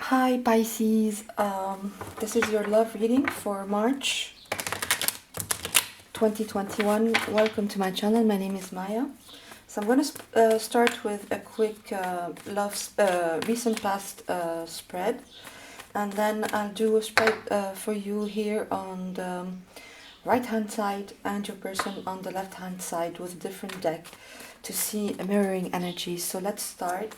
Hi Pisces, this is your love reading for March 2021. Welcome to my channel. My name is Maya. So I'm going to start with a quick recent past spread, and then I'll do a spread for you here on the right hand side and your person on the left hand side with a different deck to see a mirroring energy. So let's start.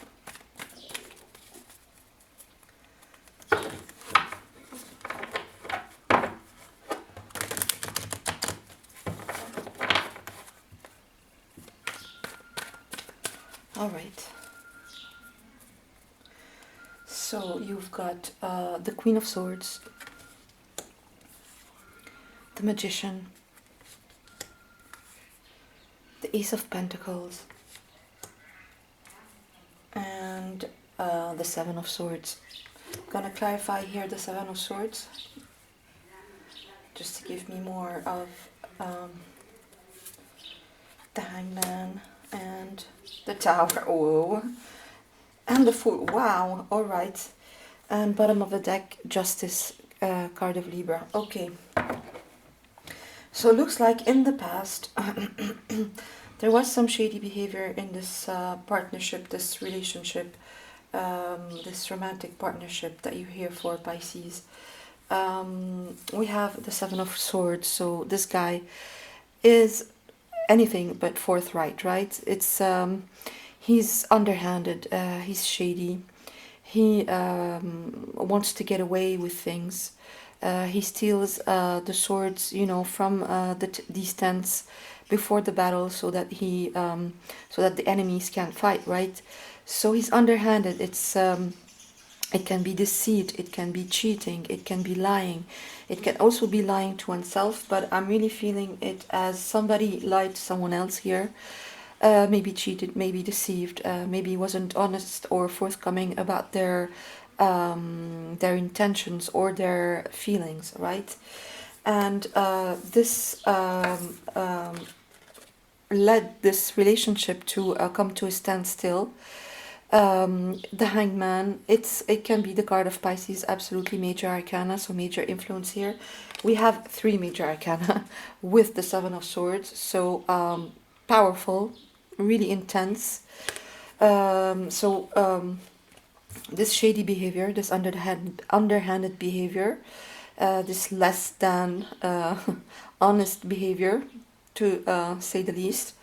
All right. So you've got the Queen of Swords, the Magician, the Ace of Pentacles, and the Seven of Swords. I'm gonna clarify here the Seven of Swords, just to give me more of the Hangman and the Tower. Oh, and the Fool. Wow. All right. And bottom of the deck, Justice, card of Libra. Okay. So it looks like in the past there was some shady behavior in this partnership, this relationship, this romantic partnership that you're here for, Pisces. We have the Seven of Swords, so this guy is anything but forthright, right? It's he's underhanded, he's shady, he wants to get away with things. He steals the swords, you know, from these tents before the battle, so that so that the enemies can't fight, right? So he's underhanded. It can be deceit, it can be cheating, it can be lying, it can also be lying to oneself. But I'm really feeling it as somebody lied to someone else here. Maybe cheated, maybe deceived, maybe wasn't honest or forthcoming about their intentions or their feelings, right? And this led this relationship to come to a standstill. The Hangman, it can be the card of Pisces, absolutely major arcana, so major influence here. We have 3 major arcana with the Seven of Swords, so powerful, really intense. This shady behavior, this underhanded behavior, this less than honest behavior, to say the least,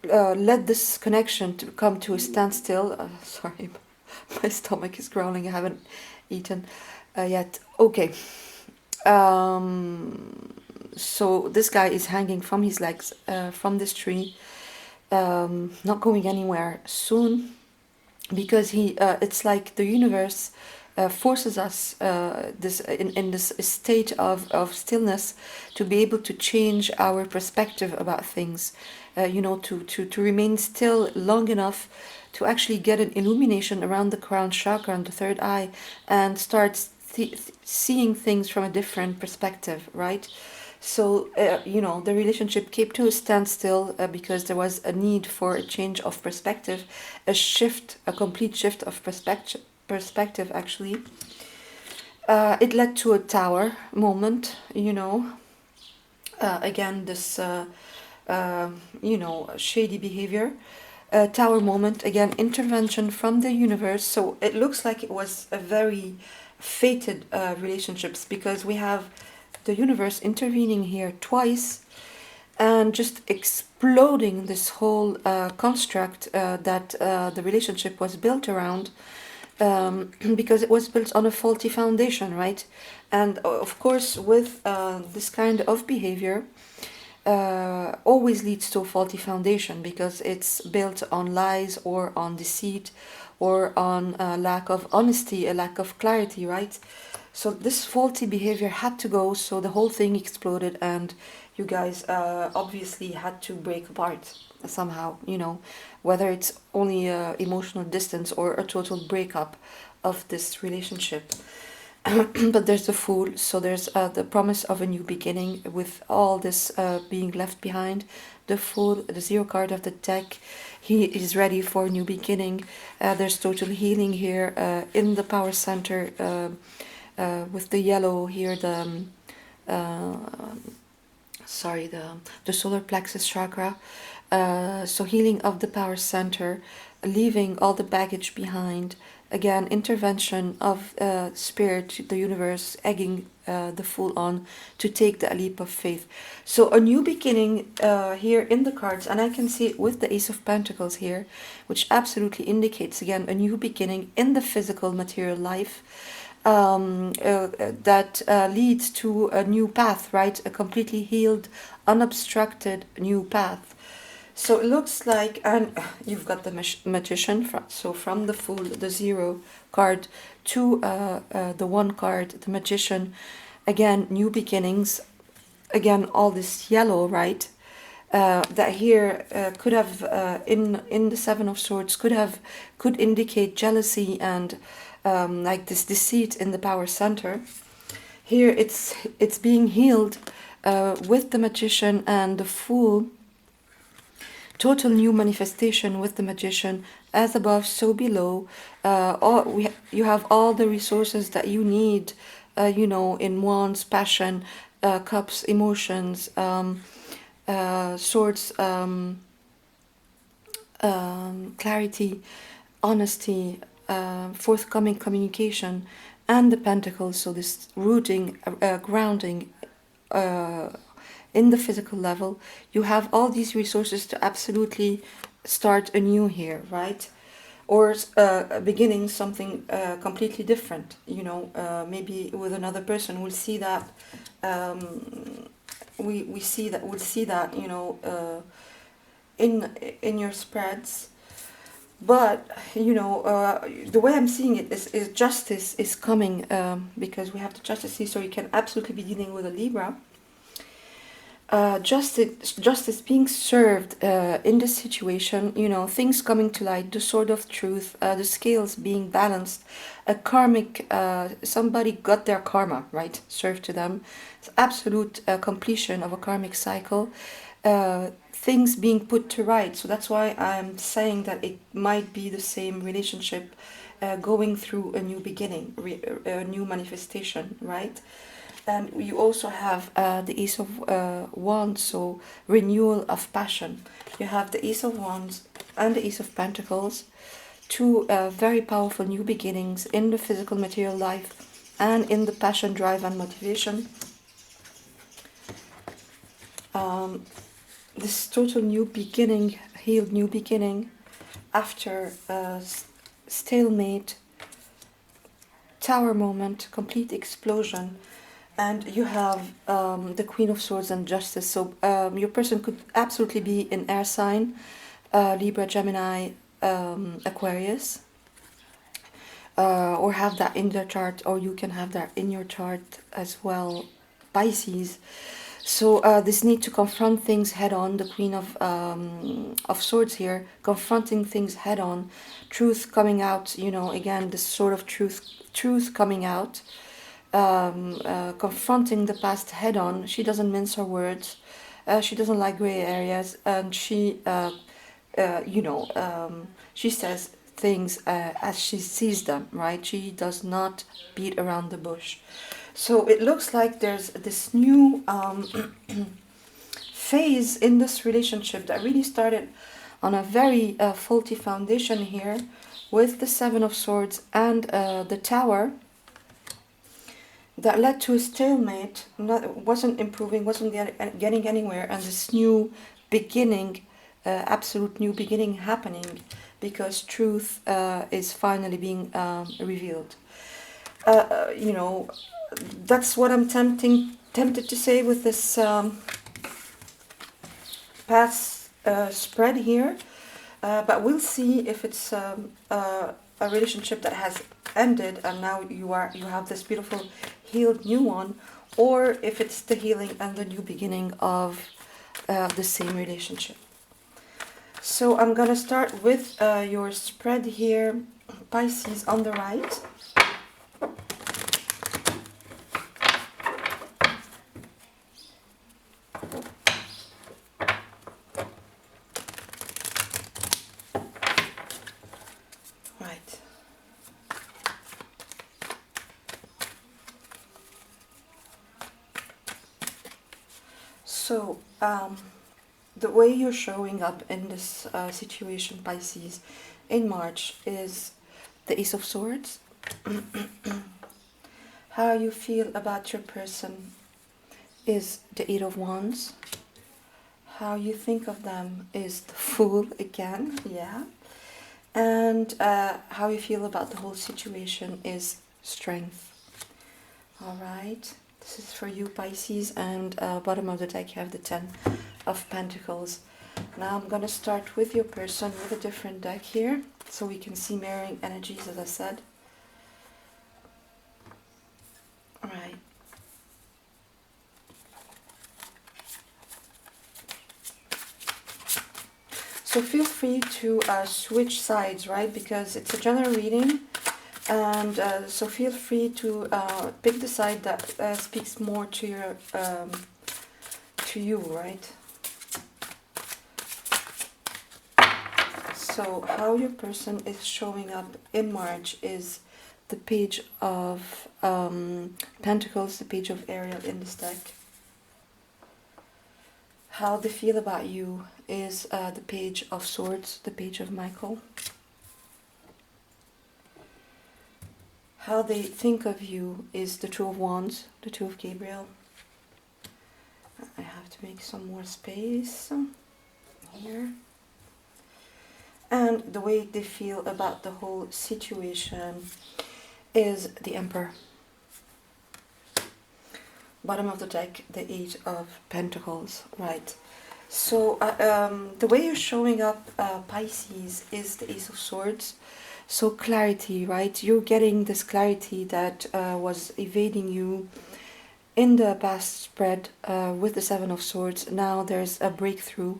led this connection to come to a standstill. Sorry, my stomach is growling. I haven't eaten yet. Okay. So this guy is hanging from his legs from this tree, not going anywhere soon, because it's like the universe forces us in this state of stillness to be able to change our perspective about things, you know, to remain still long enough to actually get an illumination around the crown chakra and the third eye, and start seeing things from a different perspective, right? So, you know, the relationship came to a standstill because there was a need for a change of perspective, a complete shift of perspective actually. It led to a tower moment, you know. Again, this, you know, shady behavior. Tower moment, again, intervention from the universe. So it looks like it was a very fated relationships, because we have the universe intervening here twice and just exploding this whole construct that the relationship was built around, because it was built on a faulty foundation, right? And of course, with this kind of behavior, always leads to a faulty foundation, because it's built on lies or on deceit or on a lack of honesty, a lack of clarity, right? So this faulty behavior had to go, so the whole thing exploded, and you guys obviously had to break apart somehow, you know, whether it's only emotional distance or a total breakup of this relationship. but there's the Fool, so there's the promise of a new beginning with all this being left behind. The Fool, the zero card of the deck, he is ready for a new beginning. There's total healing here in the power center with the yellow here, uh, the solar plexus chakra. So healing of the power center, leaving all the baggage behind. Again, intervention of spirit, the universe, egging the Fool on to take the leap of faith. So a new beginning here in the cards, and I can see it with the Ace of Pentacles here, which absolutely indicates again a new beginning in the physical material life. That leads to a new path, right? A completely healed, unobstructed new path. So it looks like, and you've got the magician, so from the Fool, the zero card, to the one card, the magician, again, new beginnings, again, all this yellow, right? That here could have, in the Seven of Swords, could indicate jealousy and like this deceit in the power center. Here it's being healed with the magician and the Fool. Total new manifestation with the magician, as above, so below. You have all the resources that you need, in wands, passion, cups, emotions, swords, clarity, honesty, forthcoming communication, and the pentacles. So this rooting, grounding, in the physical level. You have all these resources to absolutely start anew here, right? Or beginning something completely different, maybe with another person. We'll see that, we'll see that, in your spreads. But, the way I'm seeing it is justice is coming, because we have the justice here, so you can absolutely be dealing with a Libra. Justice being served in this situation, things coming to light, the sword of truth, the scales being balanced, a karmic, somebody got their karma, right, served to them. It's absolute completion of a karmic cycle, things being put to right. So that's why I'm saying that it might be the same relationship going through a new beginning, a new manifestation, right? And you also have the Ace of Wands, so renewal of passion. You have the Ace of Wands and the Ace of Pentacles, two very powerful new beginnings in the physical material life and in the passion, drive, and motivation. This total new beginning, healed new beginning after stalemate, tower moment, complete explosion. And you have the Queen of Swords and Justice. So your person could absolutely be in air sign, Libra, Gemini, Aquarius, or have that in their chart, or you can have that in your chart as well, Pisces. So this need to confront things head on, the Queen of Swords here, confronting things head on, truth coming out, again, this sort of truth coming out. Confronting the past head on. She doesn't mince her words. She doesn't like gray areas, and she says things as she sees them, right? She does not beat around the bush. So it looks like there's this new phase in this relationship that really started on a very faulty foundation here with the Seven of Swords and the Tower, that led to a stalemate, wasn't improving, wasn't getting anywhere, and this new beginning, absolute new beginning happening, because truth is finally being revealed. That's what I'm tempted to say with this past spread here, but we'll see if it's a relationship that has ended and now you have this beautiful healed new one, or if it's the healing and the new beginning of the same relationship. So I'm gonna start with your spread here, Pisces on the right. So, the way you're showing up in this situation, Pisces, in March is the Ace of Swords. How you feel about your person is the Eight of Wands. How you think of them is the Fool again, yeah. And how you feel about the whole situation is Strength. All right, this is for you, Pisces, and bottom of the deck you have the Ten of Pentacles. Now I'm going to start with your person with a different deck here, so we can see mirroring energies, as I said. All right. So feel free to switch sides, right? Because it's a general reading, and so feel free to pick the side that speaks more to your to you, right? So how your person is showing up in March is the Page of Pentacles, the Page of Ariel in this deck. How they feel about you is the Page of Swords, the Page of Michael. How they think of you is the Two of Wands, the Two of Gabriel. I have to make some more space here. And the way they feel about the whole situation is the Emperor. Bottom of the deck, the Eight of Pentacles, right? So the way you're showing up, Pisces, is the Ace of Swords. So clarity, right? You're getting this clarity that was evading you in the past spread with the Seven of Swords. Now there's a breakthrough.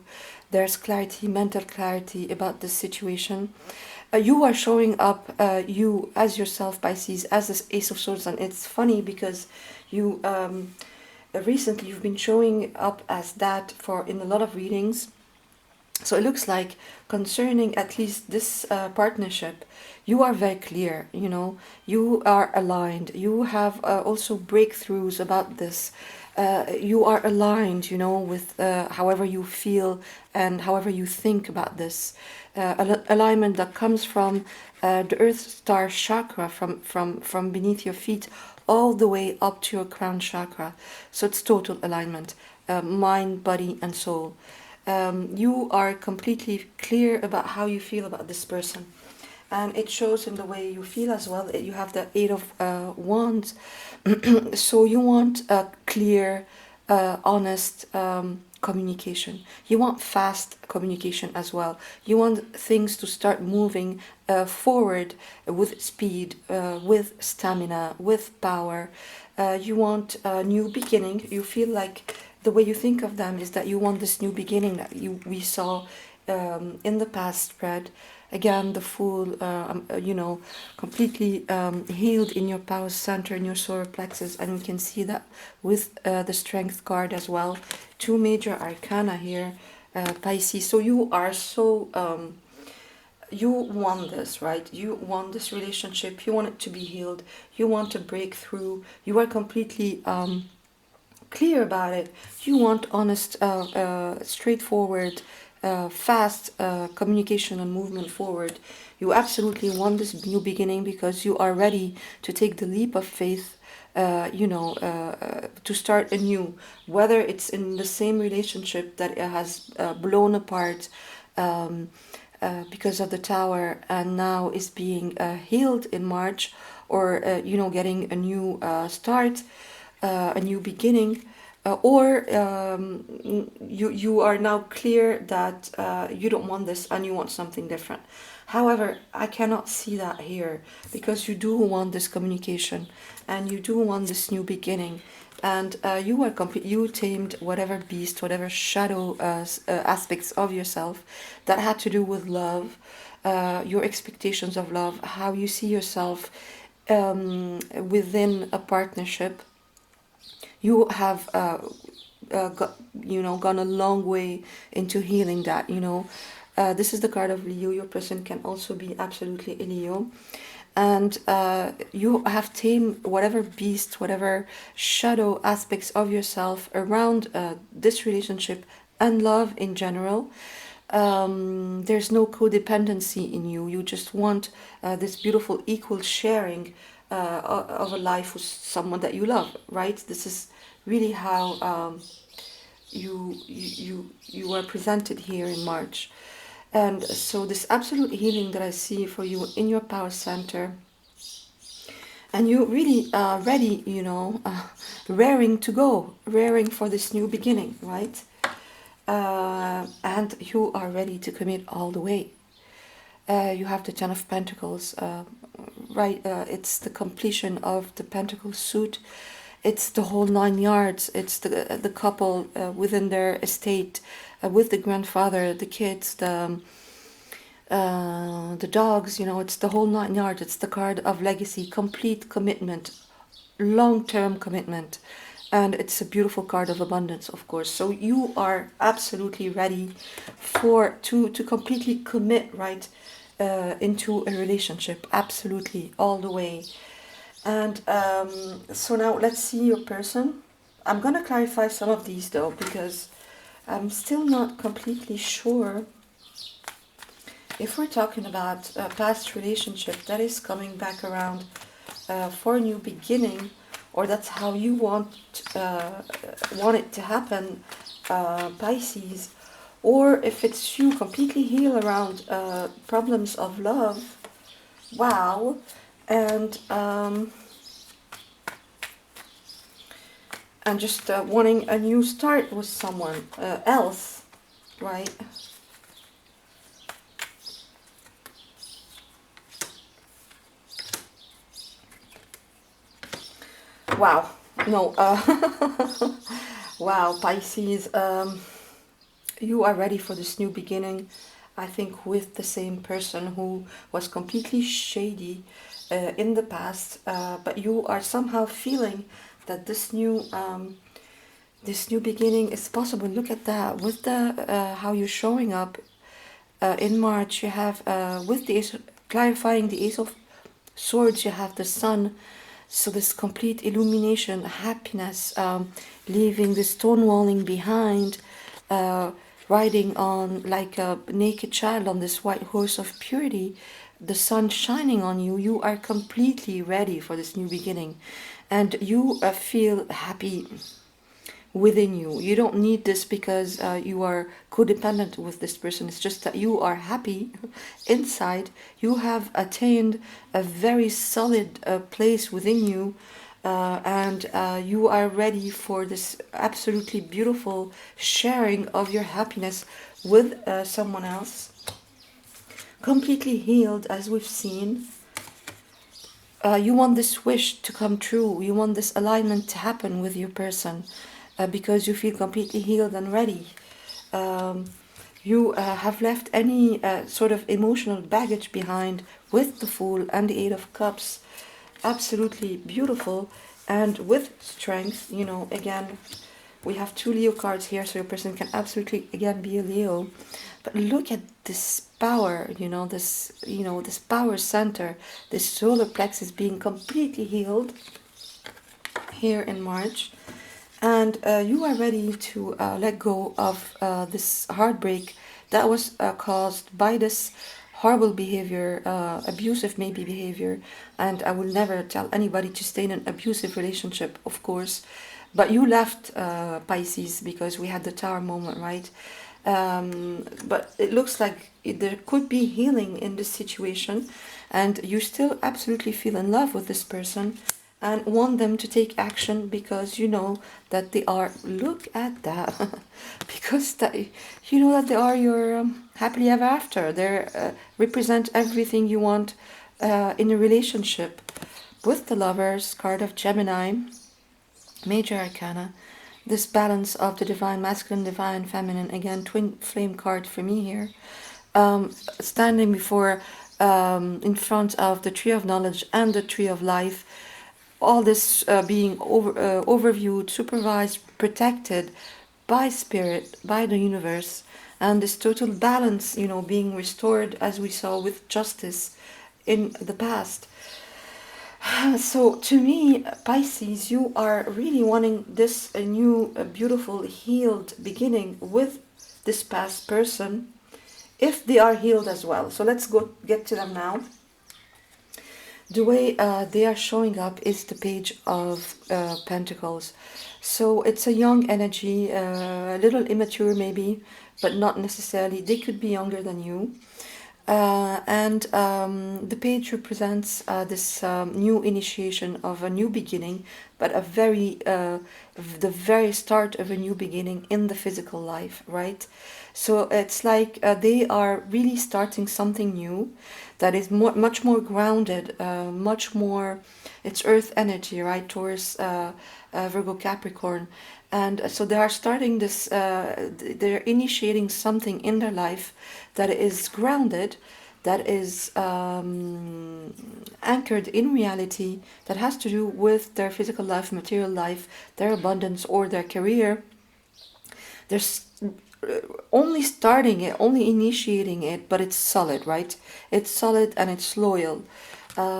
There's clarity, mental clarity about this situation. You are showing up, you as yourself, Pisces, as this Ace of Swords. And it's funny because you recently you've been showing up as that in a lot of readings. So it looks like concerning at least this partnership, you are very clear, you know, you are aligned. You have also breakthroughs about this. You are aligned, you know, with however you feel and however you think about this. Alignment that comes from the Earth Star chakra, from beneath your feet all the way up to your crown chakra. So it's total alignment, mind, body, and soul. You are completely clear about how you feel about this person. And it shows in the way you feel as well. You have the Eight of Wands. So you want a clear, honest communication. You want fast communication as well. You want things to start moving forward with speed, with stamina, with power. You want a new beginning. You feel like the way you think of them is that you want this new beginning that we saw in the past spread. Again, the Fool, you know, completely healed in your power center, in your solar plexus, and we can see that with the Strength card as well. Two major arcana here, Pisces. So you are so, you want this, right? You want this relationship. You want it to be healed. You want to break through. You are completely clear about it. You want honest, straightforward, fast communication and movement forward. You absolutely want this new beginning because you are ready to take the leap of faith, you know, to start anew. Whether it's in the same relationship that it has blown apart because of the Tower and now is being healed in March, or you know, getting a new start, a new beginning. Or you are now clear that you don't want this and you want something different. However, I cannot see that here, because you do want this communication and you do want this new beginning, and you are you tamed whatever beast, whatever shadow aspects of yourself that had to do with love, your expectations of love, how you see yourself within a partnership. You have you know, gone a long way into healing that, you know. This is the card of Leo. Your person can also be absolutely a Leo. and you have tamed whatever beast, whatever shadow aspects of yourself around this relationship and love in general. There's no codependency in you. You just want this beautiful equal sharing of a life with someone that you love, right? This is really how you are presented here in March. And so this absolute healing that I see for you in your power center, and you really ready, raring to go, raring for this new beginning, right? And you are ready to commit all the way. You have the Ten of Pentacles, right? It's the completion of the Pentacle suit. It's the whole 9 yards. It's the couple within their estate, with the grandfather, the kids, the dogs. It's the whole 9 yards. It's the card of legacy, complete commitment, long-term commitment. And it's a beautiful card of abundance, of course. So you are absolutely ready to completely commit, right, into a relationship, absolutely, all the way. And so now let's see your person. I'm going to clarify some of these though, because I'm still not completely sure if we're talking about a past relationship that is coming back around for a new beginning, or that's how you want it to happen, Pisces, or if it's you completely heal around problems of love. Wow. And just wanting a new start with someone else, right? Wow. No. Wow, Pisces. You are ready for this new beginning. I think with the same person who was completely shady in the past, but you are somehow feeling that this new beginning is possible. Look at that with the how you're showing up in March. You have with the ace, clarifying the Ace of Swords. You have the Sun. So this complete illumination, happiness, leaving the stonewalling behind, riding on like a naked child on this white horse of purity, the sun shining on you. You are completely ready for this new beginning, and you feel happy within you. You don't need this because you are codependent with this person. It's just that you are happy inside. You have attained a very solid place within you, and you are ready for this absolutely beautiful sharing of your happiness with someone else. Completely healed, as we've seen. You want this wish to come true. You want this alignment to happen with your person. Because you feel completely healed and ready. You have left any sort of emotional baggage behind with the Fool and the Eight of Cups. Absolutely beautiful. And with strength, again, we have 2 Leo cards here, so your person can absolutely, again, be a Leo. But look at this power, this power center, this solar plexus being completely healed here in March. And you are ready to let go of this heartbreak that was caused by this horrible behavior, abusive maybe behavior. And I will never tell anybody to stay in an abusive relationship, of course. But you left Pisces because we had the Tower moment, right? But it looks like there could be healing in this situation. And you still absolutely feel in love with this person. And want them to take action because you know that they are, look at that, because you know that they are your happily ever after. They represent everything you want in a relationship. With the Lovers, card of Gemini, Major Arcana, this balance of the divine masculine, divine feminine, again, twin flame card for me here, standing before, in front of the Tree of Knowledge and the Tree of Life. All this being overviewed, supervised, protected by spirit, by the universe, and this total balance, being restored, as we saw with justice in the past. So to me, Pisces, you are really wanting this a new, a beautiful, healed beginning with this past person, if they are healed as well. So let's go get to them now. The way they are showing up is the Page of Pentacles. So it's a young energy, a little immature maybe, but not necessarily. They could be younger than you. And the page represents this new initiation of a new beginning, but the very start of a new beginning in the physical life, right? So it's like they are really starting something new that is much more grounded, much more, it's earth energy, right, towards Virgo Capricorn. And so they are starting this, they're initiating something in their life that is grounded, that is anchored in reality, that has to do with their physical life, material life, their abundance, or their career. They're only starting it, only initiating it, but it's solid, right? It's solid and it's loyal.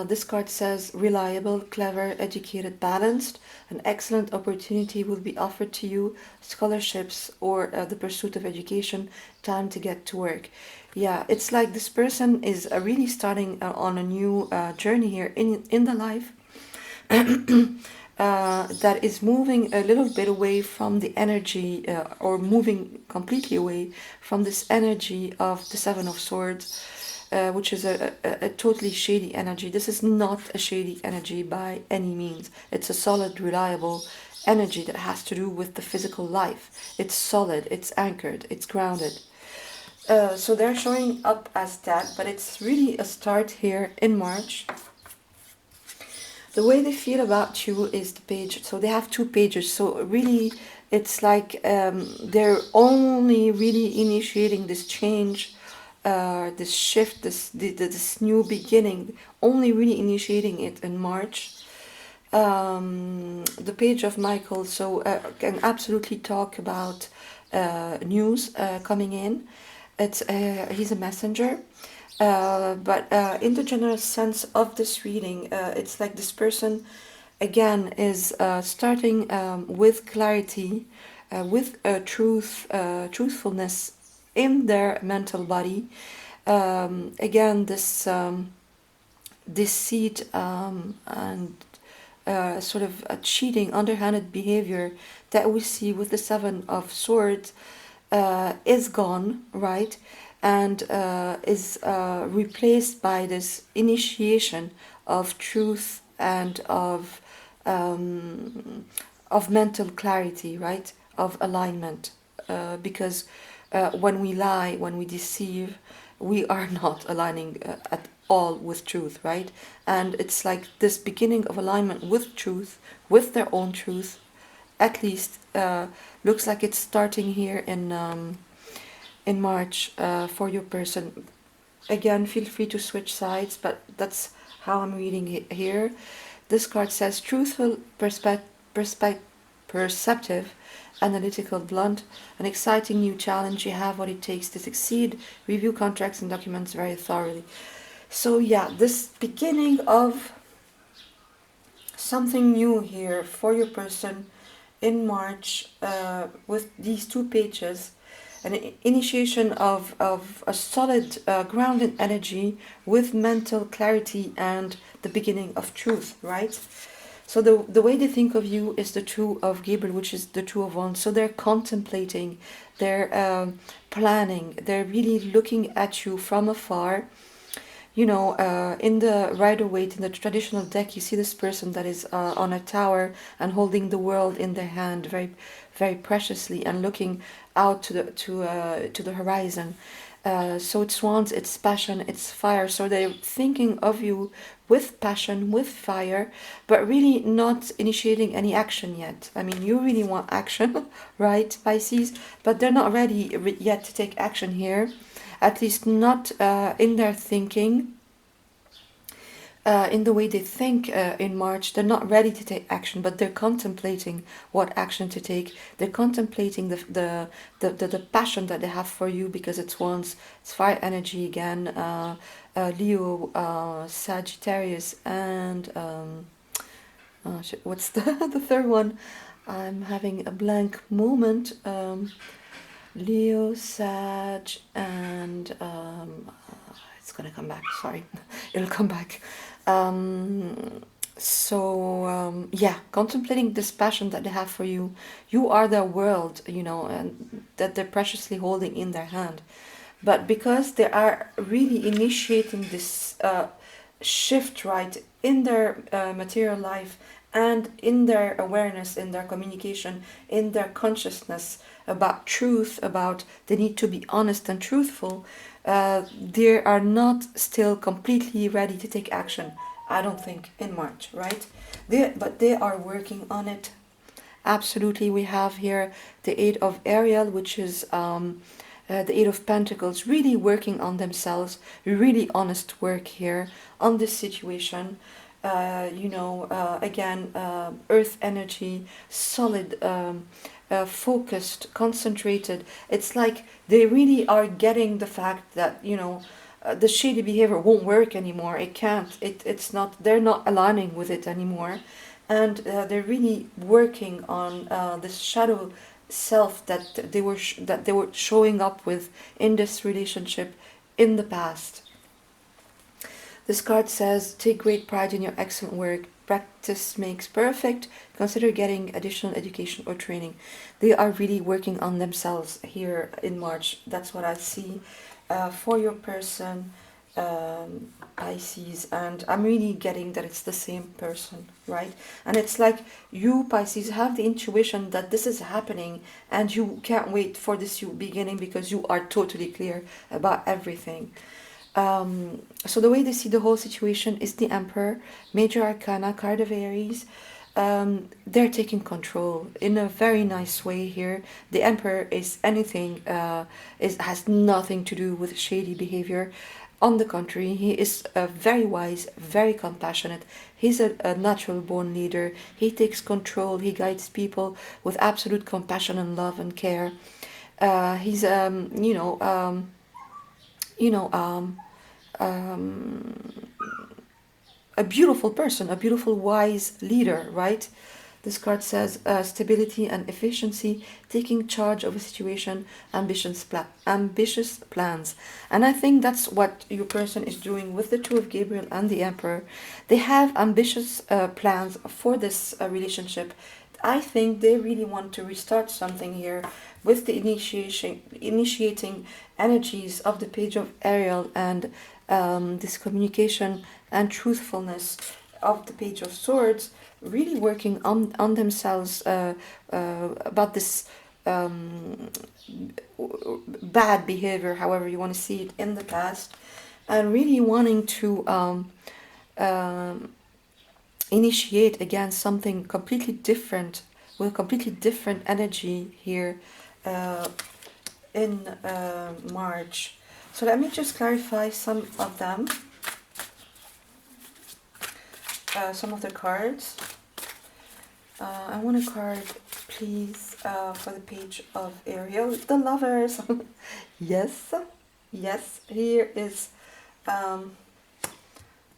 This card says reliable, clever, educated, balanced. An excellent opportunity will be offered to you, scholarships or the pursuit of education, time to get to work. Yeah, it's like this person is really starting on a new journey here in the life. That is moving a little bit away from the energy, or moving completely away from this energy of the Seven of Swords, which is a totally shady energy. This is not a shady energy by any means. It's a solid, reliable energy that has to do with the physical life. It's solid, it's anchored, it's grounded. So they're showing up as that, but it's really a start here in March. The way they feel about you is the page. So they have two pages. So really, it's like they're only really initiating this change, this shift, this new beginning, only really initiating it in March. The page of Michael, so can absolutely talk about news coming in. He's a messenger. But in the general sense of this reading, it's like this person, again, is starting with clarity, with truthfulness in their mental body. Again, this deceit and sort of a cheating, underhanded behavior that we see with the Seven of Swords is gone, right? And is replaced by this initiation of truth and of mental clarity, right? Of alignment, because when we lie, when we deceive, we are not aligning at all with truth, right? And it's like this beginning of alignment with truth, with their own truth, at least looks like it's starting here in March for your person. Again, feel free to switch sides, but that's how I'm reading it here. This card says truthful, perceptive, analytical, blunt, an exciting new challenge. You have what it takes to succeed. Review contracts and documents very thoroughly. So yeah, this beginning of something new here for your person in March with these two pages. An initiation of a solid, grounded energy with mental clarity and the beginning of truth, right? So the way they think of you is the Two of Gabriel, which is the Two of Wands. So they're contemplating, they're planning, they're really looking at you from afar. You know, in the Rider-Waite, in the traditional deck, you see this person that is on a tower and holding the world in their hand very, very preciously and looking out to the horizon. So it's wands, it's passion, it's fire. So they're thinking of you with passion, with fire, but really not initiating any action yet. I mean, you really want action, right, Pisces? But they're not ready yet to take action here. At least not in their thinking. in the way they think in March. They're not ready to take action, but they're contemplating what action to take. They're contemplating the passion that they have for you, because it's fire energy again. Leo, Sagittarius, and what's the third one? I'm having a blank moment. Leo, Sag, and it's gonna come back. Sorry, it'll come back. Yeah, contemplating this passion that they have for you. You are their world, and that they're preciously holding in their hand. But because they are really initiating this shift, right, in their material life, and in their awareness, in their communication, in their consciousness about truth, about the need to be honest and truthful, they are not still completely ready to take action, I don't think, in March, right? But they are working on it. Absolutely, we have here the Eight of Ariel, which is the Eight of Pentacles, really working on themselves, really honest work here on this situation. Again, earth energy, solid, focused, concentrated. It's like they really are getting the fact that, the shady behavior won't work anymore. It can't. It's not. They're not aligning with it anymore, and they're really working on this shadow self that they were showing up with in this relationship in the past. This card says, take great pride in your excellent work. Practice makes perfect. Consider getting additional education or training. They are really working on themselves here in March. That's what I see for your person, Pisces. And I'm really getting that it's the same person, right? And it's like you, Pisces, have the intuition that this is happening, and you can't wait for this beginning because you are totally clear about everything. So the way they see the whole situation is the Emperor, Major Arcana, card of Aries. They're taking control in a very nice way here. The Emperor is anything, has nothing to do with shady behavior. On the contrary, he is very wise, very compassionate. He's a natural born leader. He takes control. He guides people with absolute compassion and love and care. He's a beautiful person, a beautiful, wise leader, right? This card says stability and efficiency, taking charge of a situation, ambitious plans. And I think that's what your person is doing with the Two of Gabriel and the Emperor. They have ambitious plans for this relationship. I think they really want to restart something here with the initiating energies of the Page of Ariel, and this communication and truthfulness of the Page of Swords, really working on themselves about this bad behavior, however you want to see it, in the past, and really wanting to initiate again something completely different, with completely different energy here in March. So let me just clarify some of them, some of the cards. I want a card, please, for the Page of Ariel, the Lovers. Yes, yes, here is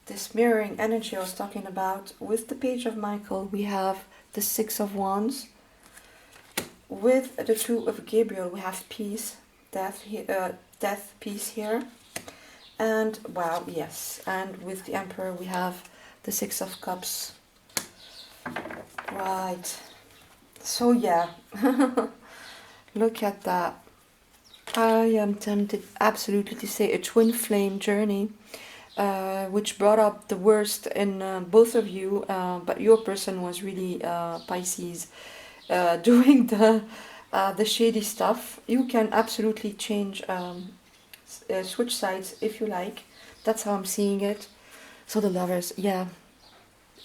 this mirroring energy I was talking about. With the Page of Michael, we have the Six of Wands. With the Two of Gabriel, we have peace, death, peace here. And, wow, yes. And with the Emperor, we have the Six of Cups. Right. So, yeah. Look at that. I am tempted absolutely to say a twin flame journey, which brought up the worst in both of you, but your person was really Pisces, doing the shady stuff. You can absolutely change, switch sides if you like. That's how I'm seeing it. So the Lovers, yeah,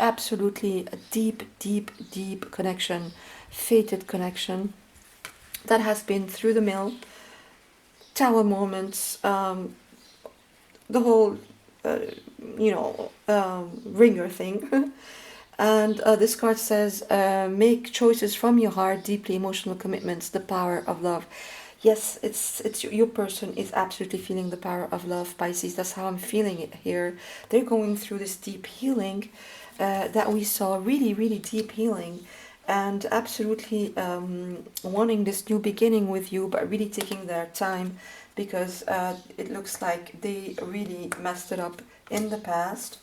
absolutely a deep, deep, deep connection, fated connection that has been through the mill, tower moments, the whole ringer thing. And this card says, make choices from your heart, deeply emotional commitments, the power of love. Yes, it's your person is absolutely feeling the power of love, Pisces. That's how I'm feeling it here. They're going through this deep healing that we saw, really, really deep healing, and absolutely wanting this new beginning with you, but really taking their time because it looks like they really messed it up in the past.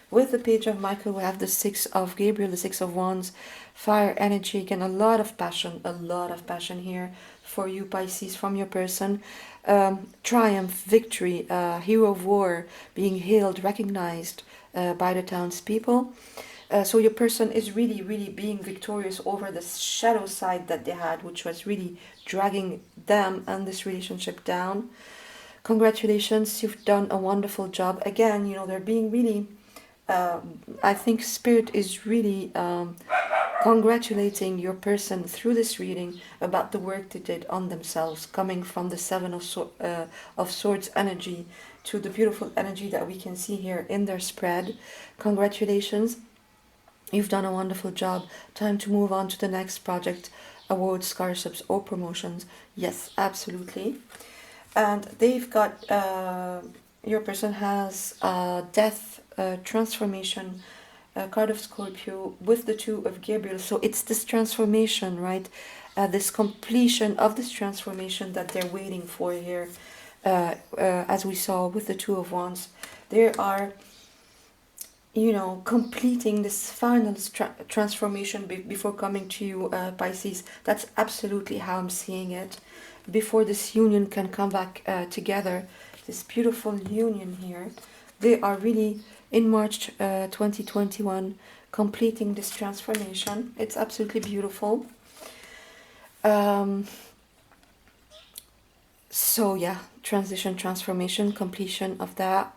With the Page of Michael, we have the Six of Gabriel, the Six of Wands, fire energy, again, a lot of passion here for you, Pisces, from your person. Triumph, victory, hero of war, being hailed, recognized by the townspeople. So your person is really, really being victorious over the shadow side that they had, which was really dragging them and this relationship down. Congratulations, you've done a wonderful job. Again, they're being really I think Spirit is really congratulating your person through this reading about the work they did on themselves, coming from the Seven of Swords energy to the beautiful energy that we can see here in their spread. Congratulations, you've done a wonderful job. Time to move on to the next project, awards, scholarships, or promotions. Yes, absolutely. And they've got, your person has death, transformation, card of Scorpio with the Two of Gabriel. So it's this transformation, right? This completion of this transformation that they're waiting for here. As we saw with the Two of Wands, they are, completing this final transformation before coming to you, Pisces. That's absolutely how I'm seeing it. Before this union can come back together, this beautiful union here, they are really in March 2021 completing this transformation. It's absolutely beautiful. So yeah, transition, transformation, completion of that.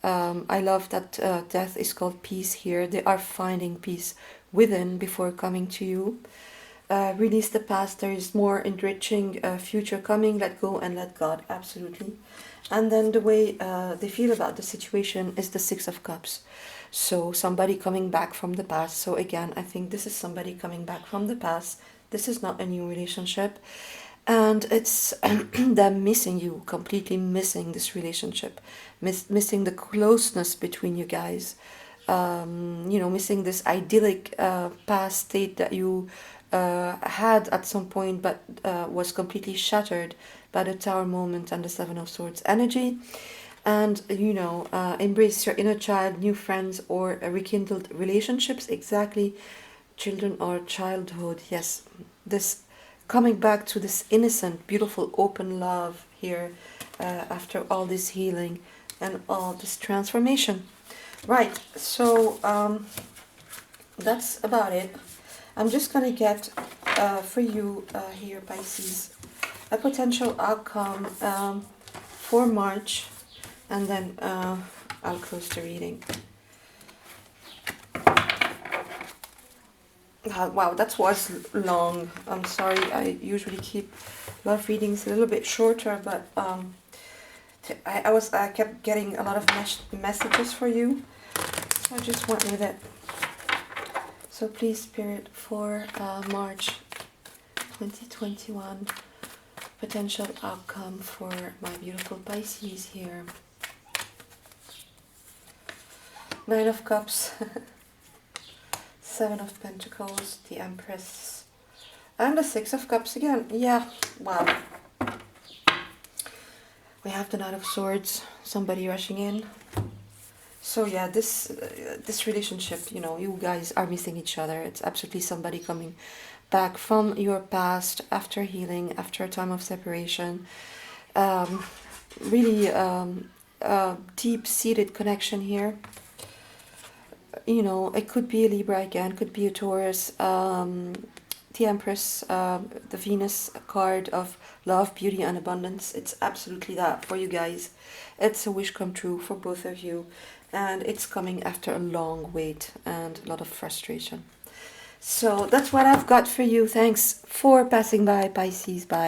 I love that death is called peace here. They are finding peace within before coming to you. Release the past. There is more enriching future coming. Let go and let God. Absolutely. And then the way they feel about the situation is the Six of Cups. So somebody coming back from the past. So again, I think this is somebody coming back from the past. This is not a new relationship. And it's them missing you, completely missing this relationship, missing the closeness between you guys, missing this idyllic past state that you had at some point, but was completely shattered by the Tower moment and the Seven of Swords energy. And embrace your inner child, new friends, or rekindled relationships. Exactly, children or childhood. Yes, this coming back to this innocent, beautiful, open love here after all this healing and all this transformation. Right, so that's about it. I'm just gonna get for you here, Pisces, a potential outcome for March, and then I'll close the reading. Wow, that was long. I'm sorry. I usually keep love readings a little bit shorter, but I kept getting a lot of messages for you, so I just went with it. So please, Spirit, for March 2021, potential outcome for my beautiful Pisces here. Nine of Cups, Seven of Pentacles, the Empress, and the Six of Cups again. Yeah, wow. We have the Knight of Swords, somebody rushing in. So yeah, this relationship, you guys are missing each other. It's absolutely somebody coming back from your past after healing, after a time of separation. Really deep-seated connection here. It could be a Libra again, could be a Taurus. The Empress, the Venus card of love, beauty, and abundance. It's absolutely that for you guys. It's a wish come true for both of you. And it's coming after a long wait and a lot of frustration. So that's what I've got for you. Thanks for passing by, Pisces. Bye.